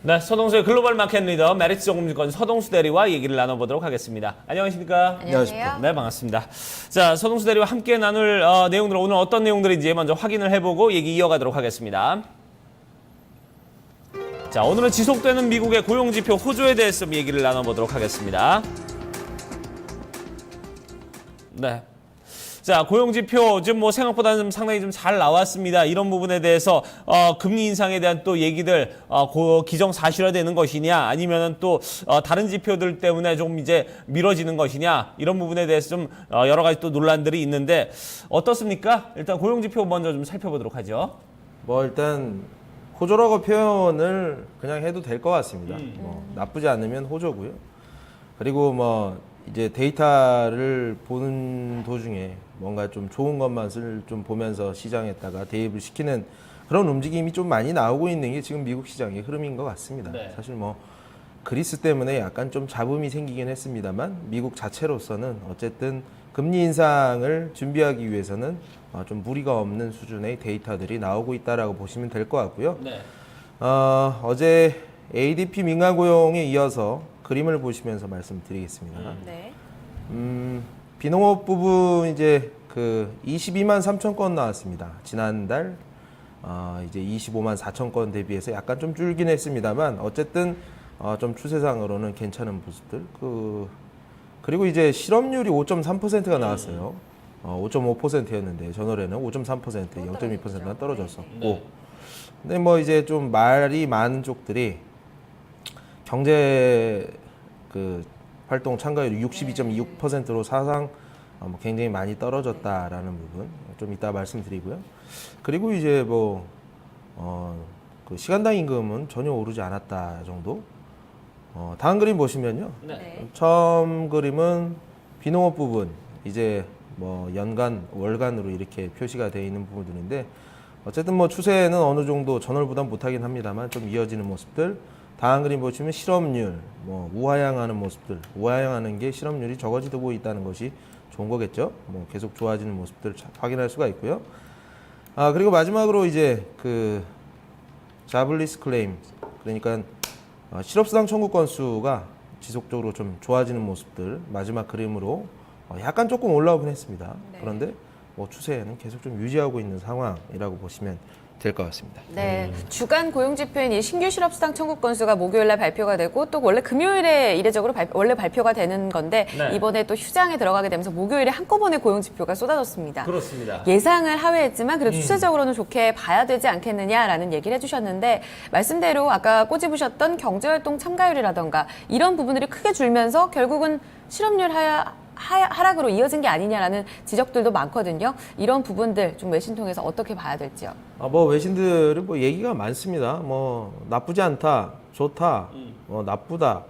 네, 서동수의 글로벌 마켓 리더 메리츠 정보증권 서동수 대리와 얘기를 나눠보도록 하겠습니다. 안녕하십니까? 안녕하세요. 네, 반갑습니다. 자, 서동수 대리와 함께 나눌 내용들 오늘 어떤 내용들인지 먼저 확인을 해보고 얘기 이어가도록 하겠습니다. 자, 오늘은 지속되는 미국의 고용지표 호조에 대해서 좀 얘기를 나눠보도록 하겠습니다. 네. 자, 고용지표 지금 뭐 생각보다는 상당히 좀 잘 나왔습니다. 이런 부분에 대해서 금리 인상에 대한 또 얘기들 기정사실화되는 것이냐, 아니면은 또 다른 지표들 때문에 좀 이제 미뤄지는 것이냐, 이런 부분에 대해서 좀 여러 가지 또 논란들이 있는데 어떻습니까? 일단 고용지표 먼저 좀 살펴보도록 하죠. 뭐 일단 호조라고 표현을 그냥 해도 될 것 같습니다. 뭐 나쁘지 않으면 호조고요. 그리고 뭐 이제 데이터를 보는 도중에 뭔가 좀 좋은 것만을 좀 보면서 시장에다가 대입을 시키는 그런 움직임이 좀 많이 나오고 있는 게 지금 미국 시장의 흐름인 것 같습니다. 네. 사실 뭐 그리스 때문에 약간 좀 잡음이 생기긴 했습니다만 미국 자체로서는 어쨌든 금리 인상을 준비하기 위해서는 좀 무리가 없는 수준의 데이터들이 나오고 있다라고 보시면 될 것 같고요. 네. 어제 ADP 민간 고용에 이어서 그림을 보시면서 말씀드리겠습니다. 네. 비농업 부분 이제 그 22만 3천 건 나왔습니다. 지난달 이제 25만 4천 건 대비해서 약간 좀 줄긴 했습니다만 어쨌든 좀 추세상으로는 괜찮은 모습들. 그리고 이제 실업률이 5.3%가 나왔어요. 5.5%였는데 전월에는 5.3%, 0.2%나 떨어졌었고. 네. 근데 뭐 이제 좀 말이 많은 쪽들이 경제 활동 참가율이 62.26%로 사상 뭐 굉장히 많이 떨어졌다라는 부분 좀 이따 말씀드리고요. 그리고 이제 뭐 그 시간당 임금은 전혀 오르지 않았다 정도. 다음 그림 보시면요. 네. 처음 그림은 비농업 부분 이제 뭐 연간 월간으로 이렇게 표시가 되어 있는 부분들인데 어쨌든 뭐 추세는 어느 정도 전월보다 못하긴 합니다만 좀 이어지는 모습들. 다음 그림 보시면 실업률, 뭐 우하향하는 모습들, 우하향하는 게 실업률이 적어지고 있다는 것이 좋은 거겠죠. 뭐 계속 좋아지는 모습들 확인할 수가 있고요. 그리고 마지막으로 이제 그 자블리스 클레임, 그러니까 실업수당 청구 건수가 지속적으로 좀 좋아지는 모습들 마지막 그림으로 약간 조금 올라오긴 했습니다. 네. 그런데 뭐 추세는 계속 좀 유지하고 있는 상황이라고 보시면 될 것 같습니다. 네. 주간 고용지표인 이 신규 실업수당 청구 건수가 목요일날 발표가 되고 또 원래 금요일에 이례적으로 원래 발표가 되는 건데 네. 이번에 또 휴장에 들어가게 되면서 목요일에 한꺼번에 고용지표가 쏟아졌습니다. 그렇습니다. 예상을 하회했지만 그래도 추세적으로는 좋게 봐야 되지 않겠느냐라는 얘기를 해주셨는데 말씀대로 아까 꼬집으셨던 경제활동 참가율이라던가 이런 부분들이 크게 줄면서 결국은 실업률 하락으로 이어진 게 아니냐라는 지적들도 많거든요. 이런 부분들 좀 외신 통해서 어떻게 봐야 될지요? 뭐 외신들은 뭐 얘기가 많습니다. 뭐 나쁘지 않다, 좋다, 나쁘다.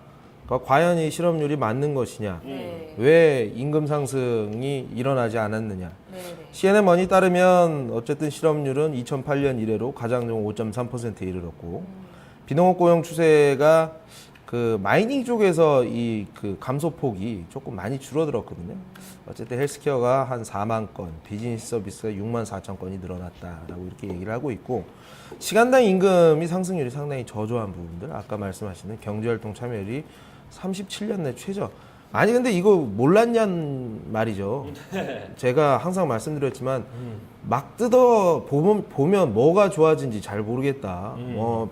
그러니까 과연 이 실업률이 맞는 것이냐? 네. 왜 임금 상승이 일어나지 않았느냐? 네. CNN머니 따르면 어쨌든 실업률은 2008년 이래로 가장 좋은 5.3%에 이르렀고 비농업 고용 추세가 그 마이닝 쪽에서 그 감소폭이 조금 많이 줄어들었거든요. 어쨌든 헬스케어가 한 4만 건, 비즈니스 서비스가 6만 4천 건이 늘어났다라고 이렇게 얘기를 하고 있고 시간당 임금이 상승률이 상당히 저조한 부분들 아까 말씀하시는 경제활동 참여율이 37년 내 최저. 아니 근데 이거 몰랐냔 말이죠. 제가 항상 말씀드렸지만 막 뜯어 보면 뭐가 좋아진지 잘 모르겠다.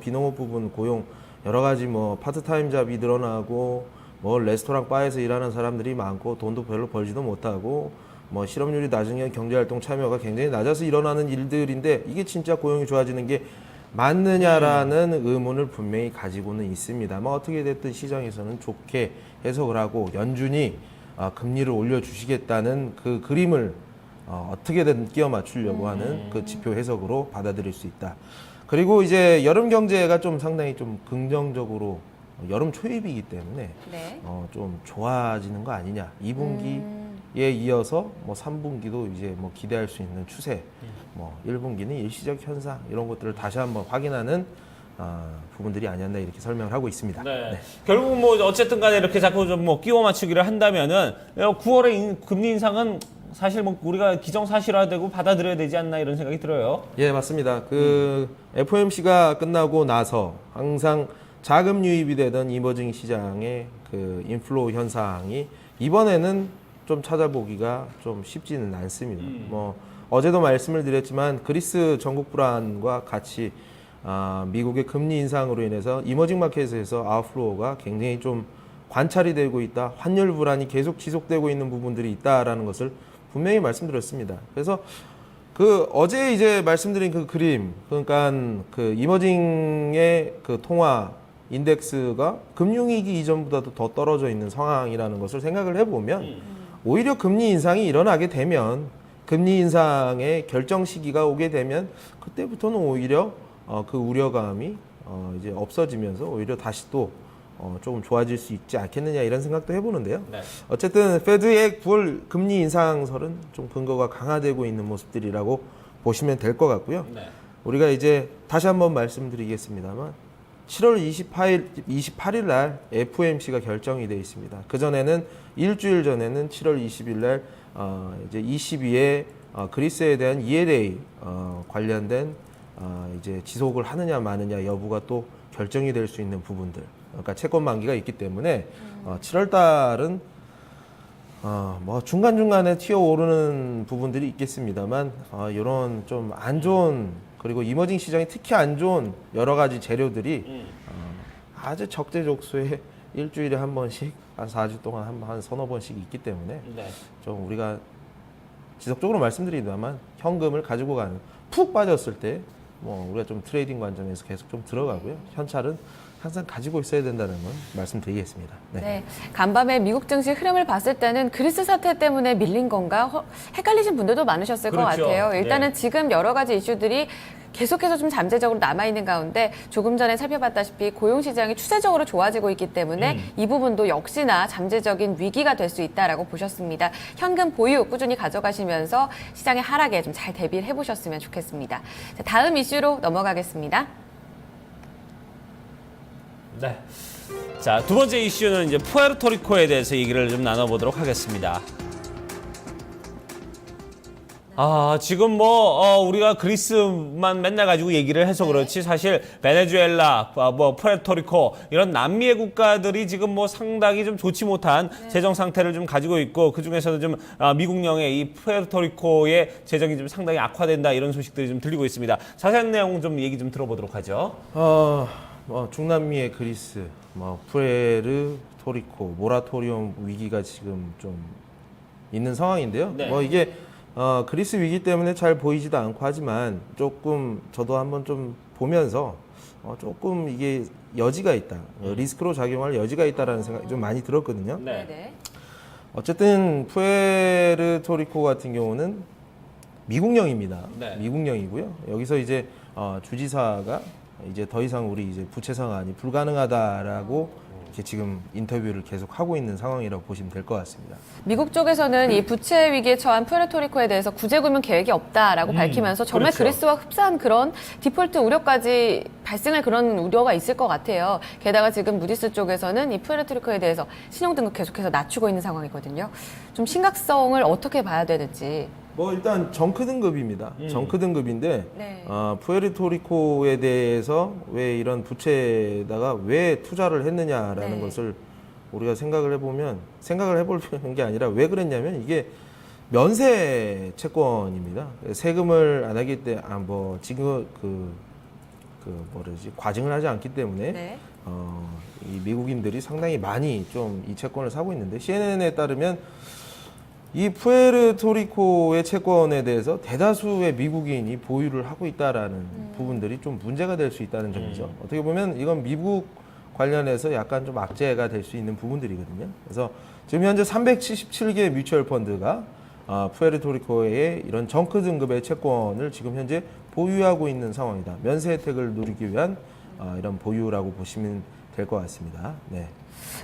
비농업 부분 고용 여러 가지 뭐 파트타임 잡이 늘어나고 뭐 레스토랑 바에서 일하는 사람들이 많고 돈도 별로 벌지도 못하고 뭐 실업률이 낮은 게 경제활동 참여가 굉장히 낮아서 일어나는 일들인데 이게 진짜 고용이 좋아지는 게 맞느냐라는 의문을 분명히 가지고는 있습니다. 뭐 어떻게 됐든 시장에서는 좋게 해석을 하고 연준이 금리를 올려주시겠다는 그 그림을 어떻게든 끼워 맞추려고 하는 그 지표 해석으로 받아들일 수 있다. 그리고 이제 여름 경제가 좀 상당히 좀 긍정적으로 여름 초입이기 때문에 네. 좀 좋아지는 거 아니냐. 2분기에 이어서 뭐 3분기도 이제 뭐 기대할 수 있는 추세. 뭐 1분기는 일시적 현상 이런 것들을 다시 한번 확인하는 부분들이 아니었나 이렇게 설명을 하고 있습니다. 네. 결국 뭐 어쨌든 간에 이렇게 자꾸 좀 뭐 끼워 맞추기를 한다면은 9월에 금리 인상은 사실 뭐 우리가 기정사실화되고 받아들여야 되지 않나 이런 생각이 들어요. 예, 맞습니다. 그 FOMC가 끝나고 나서 항상 자금 유입이 되던 이머징 시장의 그 인플로우 현상이 이번에는 좀 찾아보기가 좀 쉽지는 않습니다. 뭐 어제도 말씀을 드렸지만 그리스 전국 불안과 같이 미국의 금리 인상으로 인해서 이머징 마켓에서 아웃플로우가 굉장히 좀 관찰이 되고 있다. 환율 불안이 계속 지속되고 있는 부분들이 있다라는 것을 분명히 말씀드렸습니다. 그래서 그 어제 이제 말씀드린 그 그림, 그러니까 그 이머징의 그 통화 인덱스가 금융위기 이전보다도 더 떨어져 있는 상황이라는 것을 생각을 해보면 오히려 금리 인상이 일어나게 되면 금리 인상의 결정 시기가 오게 되면 그때부터는 오히려 그 우려감이 이제 없어지면서 오히려 다시 또 조금 좋아질 수 있지 않겠느냐 이런 생각도 해보는데요. 네. 어쨌든 페드의 9월 금리 인상설은 좀 근거가 강화되고 있는 모습들이라고 보시면 될 것 같고요. 네. 우리가 이제 다시 한번 말씀드리겠습니다만 7월 28일 날 FOMC가 결정이 되어 있습니다. 그 전에는 일주일 전에는 7월 20일 날 이제 ECB의 그리스에 대한 ELA 관련된 이제 지속을 하느냐 마느냐 여부가 또 결정이 될 수 있는 부분들. 그러니까 채권 만기가 있기 때문에 7월 달은 뭐 중간중간에 튀어오르는 부분들이 있겠습니다만 이런 좀 안 좋은 그리고 이머징 시장이 특히 안 좋은 여러 가지 재료들이 아주 적재적소에 일주일에 한 번씩 한 4주 동안 한 서너 번씩 있기 때문에 네. 좀 우리가 지속적으로 말씀드리다만 현금을 가지고 가는 푹 빠졌을 때 뭐 우리가 좀 트레이딩 관점에서 계속 좀 들어가고요. 현찰은 항상 가지고 있어야 된다는 건 말씀드리겠습니다. 네. 네. 간밤에 미국 증시 흐름을 봤을 때는 그리스 사태 때문에 밀린 건가 헷갈리신 분들도 많으셨을 것 그렇죠. 같아요. 일단은 네. 지금 여러 가지 이슈들이 계속해서 좀 잠재적으로 남아있는 가운데 조금 전에 살펴봤다시피 고용시장이 추세적으로 좋아지고 있기 때문에 이 부분도 역시나 잠재적인 위기가 될 수 있다라고 보셨습니다. 현금 보유 꾸준히 가져가시면서 시장의 하락에 좀 잘 대비를 해보셨으면 좋겠습니다. 자, 다음 이슈로 넘어가겠습니다. 네. 자, 두 번째 이슈는 이제 푸에르토리코에 대해서 얘기를 좀 나눠보도록 하겠습니다. 지금 뭐 우리가 그리스만 맨날 가지고 얘기를 해서 그렇지 사실 베네수엘라, 뭐 푸에르토리코 이런 남미의 국가들이 지금 뭐 상당히 좀 좋지 못한 재정 상태를 좀 가지고 있고 그 중에서도 좀 미국령의 이 푸에르토리코의 재정이 좀 상당히 악화된다 이런 소식들이 좀 들리고 있습니다. 자세한 내용 좀 얘기 좀 들어보도록 하죠. 뭐 중남미의 그리스, 뭐 푸에르토리코 모라토리움 위기가 지금 좀 있는 상황인데요. 네. 뭐 이게 그리스 위기 때문에 잘 보이지도 않고 하지만 조금 저도 한번 좀 보면서 조금 이게 여지가 있다, 리스크로 작용할 여지가 있다라는 생각이 좀 많이 들었거든요. 네. 네. 어쨌든 푸에르토리코 같은 경우는 미국령입니다. 네. 미국령이고요. 여기서 이제 주지사가 이제 더 이상 우리 이제 부채 상환이 불가능하다라고 이렇게 지금 인터뷰를 계속 하고 있는 상황이라고 보시면 될 것 같습니다. 미국 쪽에서는 이 부채 위기에 처한 푸에르토리코에 대해서 구제금융 계획이 없다라고 밝히면서 정말 그렇죠. 그리스와 흡사한 그런 디폴트 우려까지 발생할 그런 우려가 있을 것 같아요. 게다가 지금 무디스 쪽에서는 이 푸에르토리코에 대해서 신용등급 계속해서 낮추고 있는 상황이거든요. 좀 심각성을 어떻게 봐야 되는지. 뭐 일단 정크 등급입니다. 정크 등급인데 네. 푸에르토리코에 대해서 왜 이런 부채에다가 왜 투자를 했느냐라는 네. 것을 우리가 생각을 해볼 게 아니라 왜 그랬냐면 이게 면세 채권입니다. 세금을 안 하기 때문에 뭐 지금 과징을 하지 않기 때문에 네. 이 미국인들이 상당히 많이 좀 이 채권을 사고 있는데 CNN에 따르면 이 푸에르토리코의 채권에 대해서 대다수의 미국인이 보유를 하고 있다라는 부분들이 좀 문제가 될 수 있다는 점이죠. 어떻게 보면 이건 미국 관련해서 약간 좀 악재가 될 수 있는 부분들이거든요. 그래서 지금 현재 377개 뮤추얼 펀드가 푸에르토리코의 이런 정크 등급의 채권을 지금 현재 보유하고 있는 상황이다. 면세 혜택을 누리기 위한 이런 보유라고 보시면 될 것 같습니다. 네.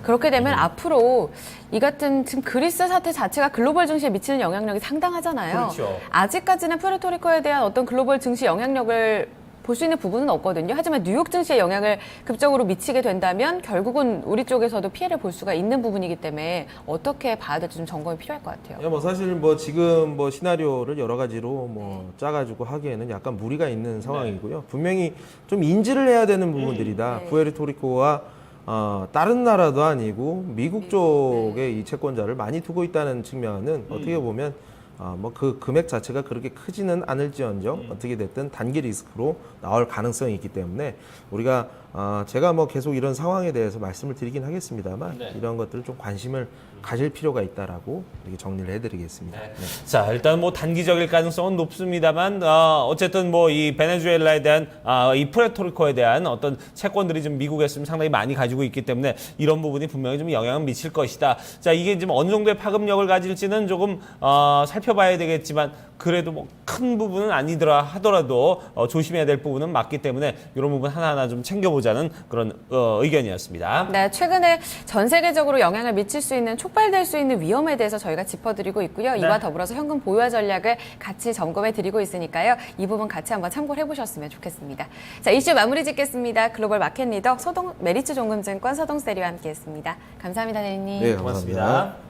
그렇게 되면 앞으로 이 같은 지금 그리스 사태 자체가 글로벌 증시에 미치는 영향력이 상당하잖아요. 그렇죠. 아직까지는 푸에르토리코에 대한 어떤 글로벌 증시 영향력을 볼 수 있는 부분은 없거든요. 하지만 뉴욕 증시에 영향을 급적으로 미치게 된다면 결국은 우리 쪽에서도 피해를 볼 수가 있는 부분이기 때문에 어떻게 봐야 될지 좀 점검이 필요할 것 같아요. 예, 뭐 사실 뭐 지금 뭐 시나리오를 여러 가지로 뭐 짜가지고 하기에는 약간 무리가 있는 상황이고요. 분명히 좀 인지를 해야 되는 부분들이다. 푸에르토리코와 다른 나라도 아니고 미국 쪽에 이 채권자를 많이 두고 있다는 측면은 어떻게 보면 뭐 그 금액 자체가 그렇게 크지는 않을지언정 어떻게 됐든 단기 리스크로 나올 가능성이 있기 때문에 우리가 제가 뭐 계속 이런 상황에 대해서 말씀을 드리긴 하겠습니다만 네. 이런 것들을 좀 관심을 가질 필요가 있다라고 이렇게 정리를 해드리겠습니다. 네. 네. 자, 일단 뭐 단기적일 가능성은 높습니다만 어쨌든 뭐 이 베네수엘라에 대한 이 푸에르토리코에 대한 어떤 채권들이 좀 미국에서 좀 상당히 많이 가지고 있기 때문에 이런 부분이 분명히 좀 영향을 미칠 것이다. 자, 이게 지금 어느 정도의 파급력을 가질지는 조금 살펴봐야 되겠지만 그래도 뭐 큰 부분은 아니더라 하더라도 조심해야 될 부분은 맞기 때문에 이런 부분 하나하나 좀 챙겨보자는 그런 의견이었습니다. 네, 최근에 전 세계적으로 영향을 미칠 수 있는 촉발될 수 있는 위험에 대해서 저희가 짚어드리고 있고요. 이와 더불어서 현금 보유화 전략을 같이 점검해 드리고 있으니까요. 이 부분 같이 한번 참고를 해보셨으면 좋겠습니다. 자, 이슈 마무리 짓겠습니다. 글로벌 마켓 리더 메리츠 종금증권 서동수 대리와 함께했습니다. 감사합니다, 대리님. 네, 고맙습니다. 감사합니다.